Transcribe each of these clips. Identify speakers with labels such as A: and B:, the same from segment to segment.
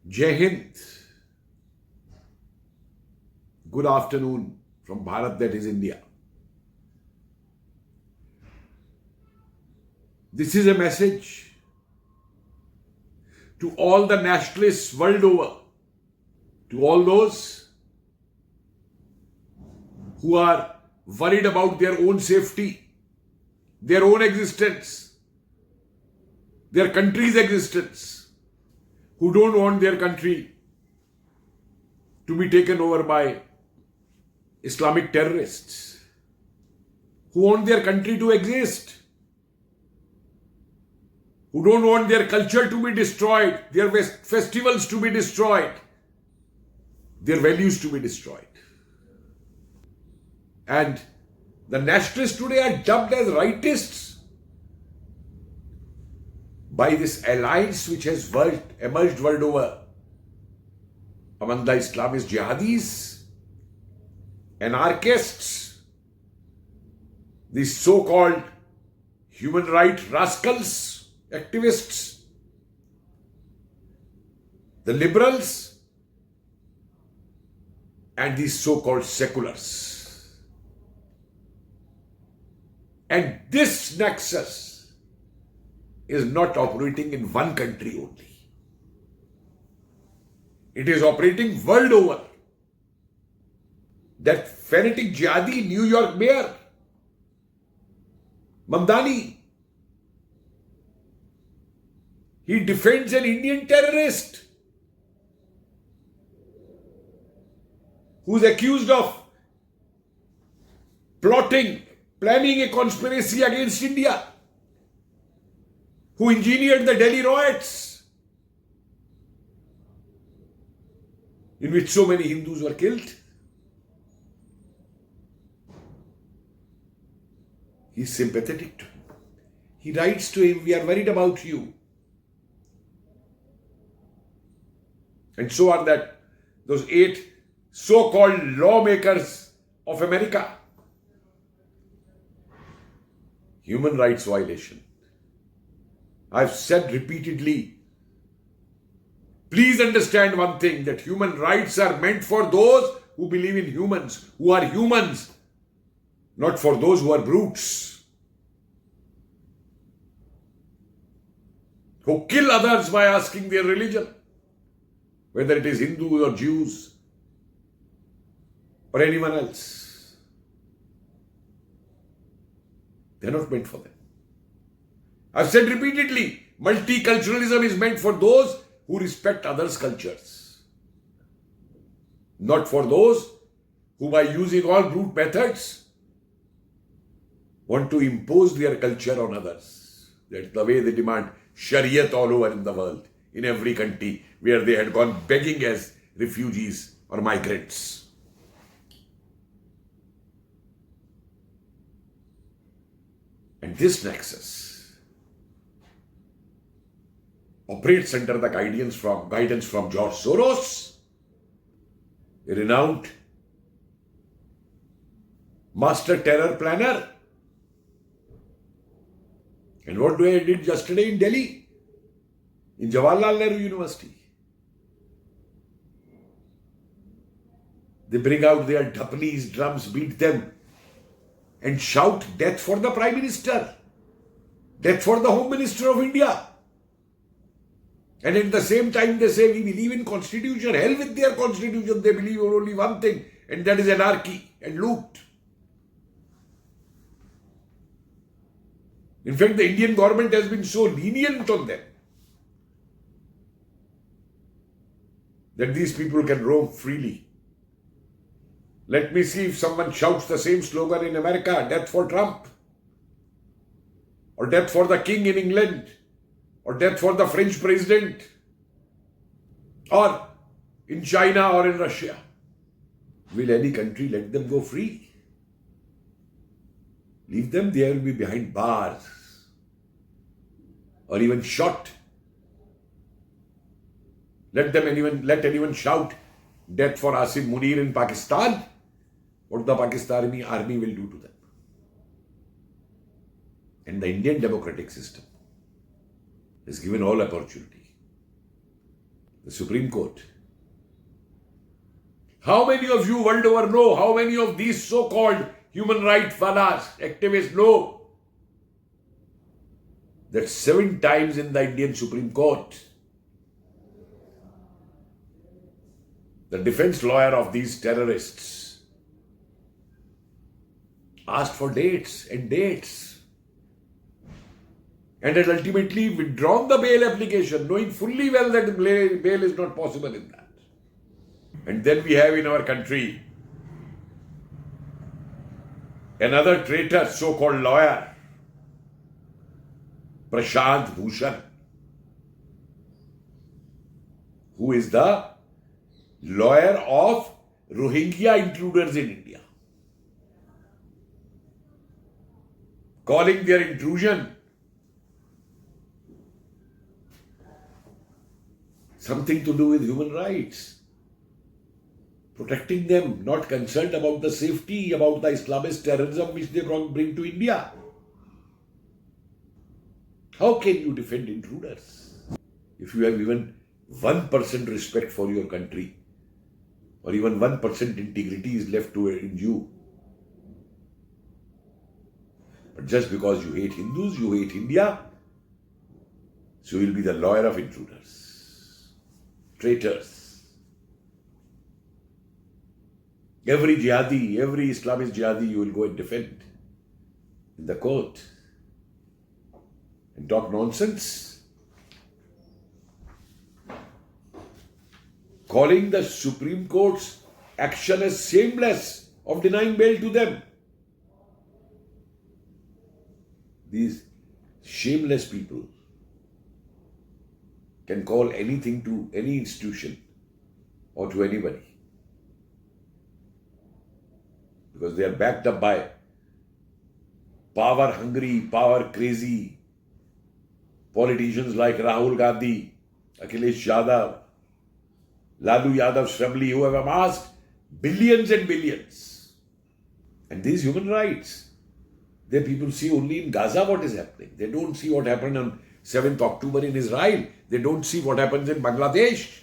A: Jai Hind. Good afternoon from Bharat, that is India. This is a message to all the nationalists world over, to all those who are worried about their own safety, their own existence, their country's existence, who don't want their country to be taken over by Islamic terrorists, who want their country to exist, who don't want their culture to be destroyed, their festivals to be destroyed, their values to be destroyed. And the nationalists today are dubbed as rightists by this alliance which has emerged world over among the Islamist jihadis, anarchists, these so-called human rights rascals, activists, the liberals, and these so-called seculars. And this nexus is not operating in one country only. It is operating world over. That fanatic jihadi New York mayor, Mamdani, he defends an Indian terrorist who's accused of planning a conspiracy against India, who engineered the Delhi riots, in which so many Hindus were killed. He's sympathetic to him. He writes to him, "We are worried about you." And so are those 8 so-called lawmakers of America. Human rights violation. I've said repeatedly, please understand one thing, that human rights are meant for those who believe in humans, who are humans, not for those who are brutes, who kill others by asking their religion, whether it is Hindus or Jews or anyone else. They're not meant for them. I've said repeatedly, multiculturalism is meant for those who respect others' cultures, not for those who, by using all brute methods, want to impose their culture on others. That's the way they demand Shariat all over in the world, in every country where they had gone begging as refugees or migrants. And this nexus operates under the guidance from George Soros, a renowned master terror planner. And what I did yesterday in Delhi, in Jawaharlal Nehru University? They bring out their dhapnis, drums, beat them, and shout death for the Prime Minister, death for the Home Minister of India. And at the same time they say, we believe in constitution. Hell with their constitution. They believe in only one thing, and that is anarchy and loot. In fact, the Indian government has been so lenient on them that these people can roam freely. Let me see if someone shouts the same slogan in America, death for Trump, or death for the king in England, or death for the French president, or in China or in Russia. Will any country let them go free? Leave them, they will be behind bars, or even shot. Let anyone shout death for Asim Munir in Pakistan. What the Pakistani army will do to them. And the Indian democratic system has given all opportunity. The Supreme Court. How many of you world over know, how many of these so-called human rights falas, activists know that 7 times in the Indian Supreme Court, the defense lawyer of these terrorists asked for dates and dates and had ultimately withdrawn the bail application, knowing fully well that bail is not possible in that. And then we have in our country another traitor, so-called lawyer, Prashant Bhushan, who is the lawyer of Rohingya intruders in India, calling their intrusion something to do with human rights, protecting them, not concerned about the safety, about the Islamist terrorism which they bring to India. How can you defend intruders if you have even 1% respect for your country, or even 1% integrity is left in you? But just because you hate Hindus, you hate India, so you will be the lawyer of intruders, traitors. Every jihadi, every Islamist jihadi you will go and defend in the court and talk nonsense, calling the Supreme Court's action as shameless of denying bail to them. These shameless people can call anything to any institution or to anybody, because they are backed up by power-hungry, power-crazy politicians like Rahul Gandhi, Akhilesh Yadav, Lalu Yadav's family, who have amassed billions and billions. And these human rights, the people see only in Gaza what is happening. They don't see what happened on 7th October in Israel. They don't see what happens in Bangladesh.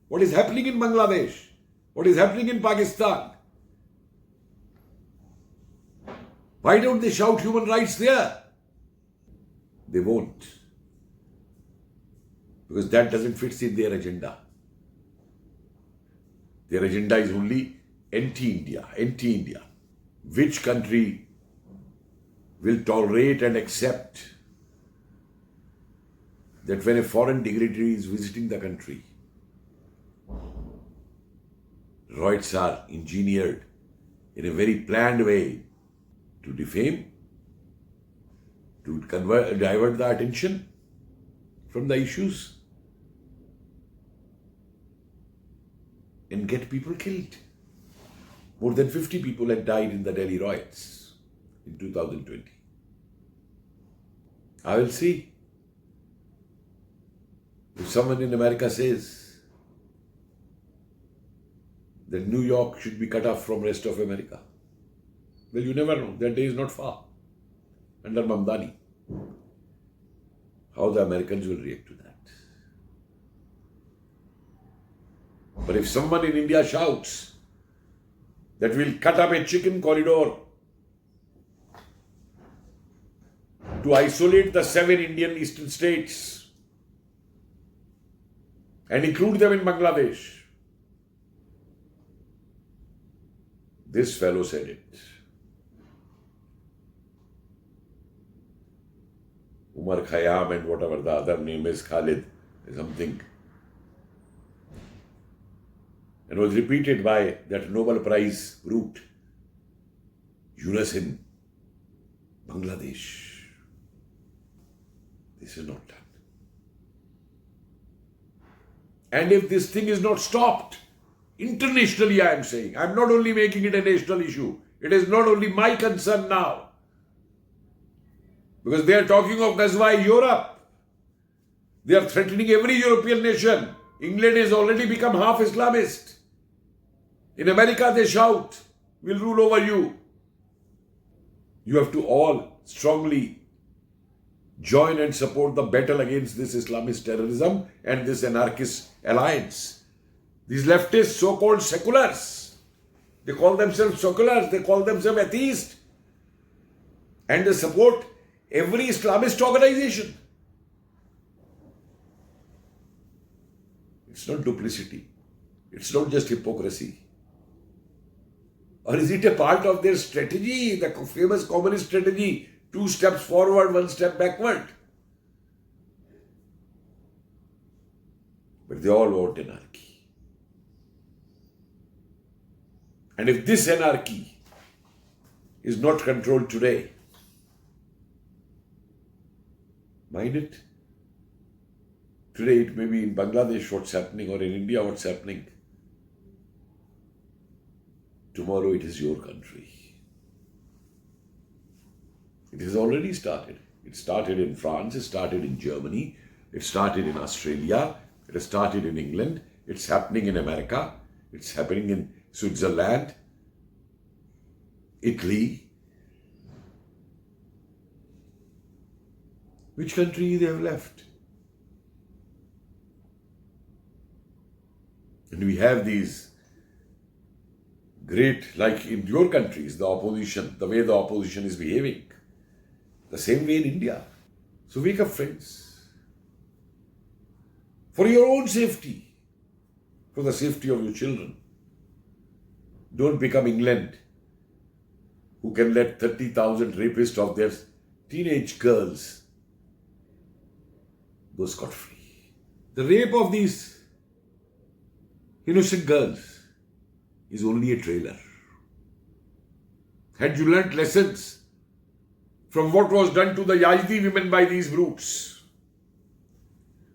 A: What is happening in Bangladesh? What is happening in Pakistan? Why don't they shout human rights there? They won't. Because that doesn't fit in their agenda. Their agenda is only anti-India, anti-India. Which country will tolerate and accept that when a foreign dignitary is visiting the country, rights are engineered in a very planned way to defame, to divert the attention from the issues and get people killed. More than 50 people had died in the Delhi riots in 2020. I will see. If someone in America says that New York should be cut off from rest of America, well, you never know. That day is not far. Under Mamdani, how the Americans will react to that. But if someone in India shouts that we'll cut up a chicken corridor to isolate the 7 Indian eastern states and include them in Bangladesh, this fellow said it. Umar Khayyam and whatever the other name is, Khalid, something, and was repeated by that Nobel Prize brute, Yunus in Bangladesh. This is not done. And if this thing is not stopped, internationally I am saying, I am not only making it a national issue, it is not only my concern now, because they are talking of Ghazwa Europe. They are threatening every European nation. England has already become half Islamist. In America they shout, we'll rule over you. You have to all strongly join and support the battle against this Islamist terrorism and this anarchist alliance. These leftists, so-called seculars, they call themselves seculars, they call themselves atheists, and they support every Islamist organization. It's not duplicity. It's not just hypocrisy. Or is it a part of their strategy, the famous communist strategy, 2 steps forward, 1 step backward? But they all want anarchy. And if this anarchy is not controlled today, mind it, today it may be in Bangladesh what's happening, or in India what's happening. Tomorrow it is your country. It has already started. It started in France, it started in Germany, it started in Australia, it has started in England, it's happening in America, it's happening in Switzerland, Italy. Which country they have left? And we have these great, like in your countries, the opposition, the way the opposition is behaving, the same way in India. So wake up, friends. For your own safety, for the safety of your children. Don't become England, who can let 30,000 rapists of their teenage girls go scot-free. The rape of these innocent girls is only a trailer. Had you learnt lessons from what was done to the Yazidi women by these brutes,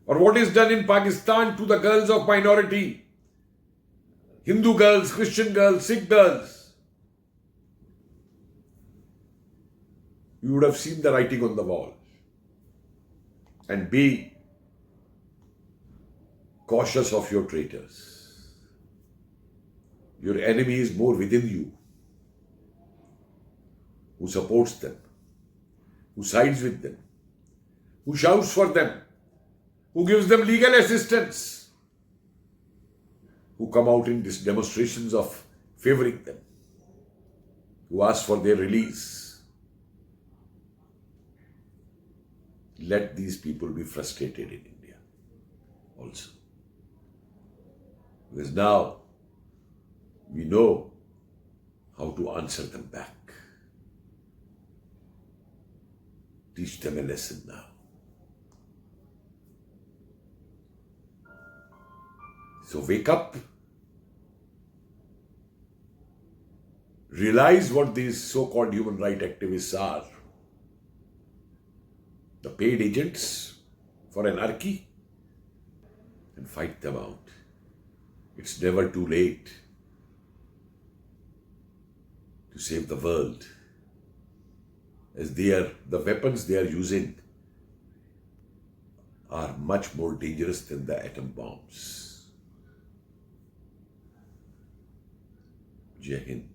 A: or what is done in Pakistan to the girls of minority, Hindu girls, Christian girls, Sikh girls, you would have seen the writing on the wall. And be cautious of your traitors. Your enemy is more within you, who supports them, who sides with them, who shouts for them, who gives them legal assistance, who come out in these demonstrations of favoring them, who ask for their release. Let these people be frustrated in India also. Because now we know how to answer them back. Teach them a lesson now. So wake up. Realize what these so-called human rights activists are. The paid agents for anarchy, and fight them out. It's never too late to save the world, as the weapons they are using are much more dangerous than the atom bombs. Jai Hind.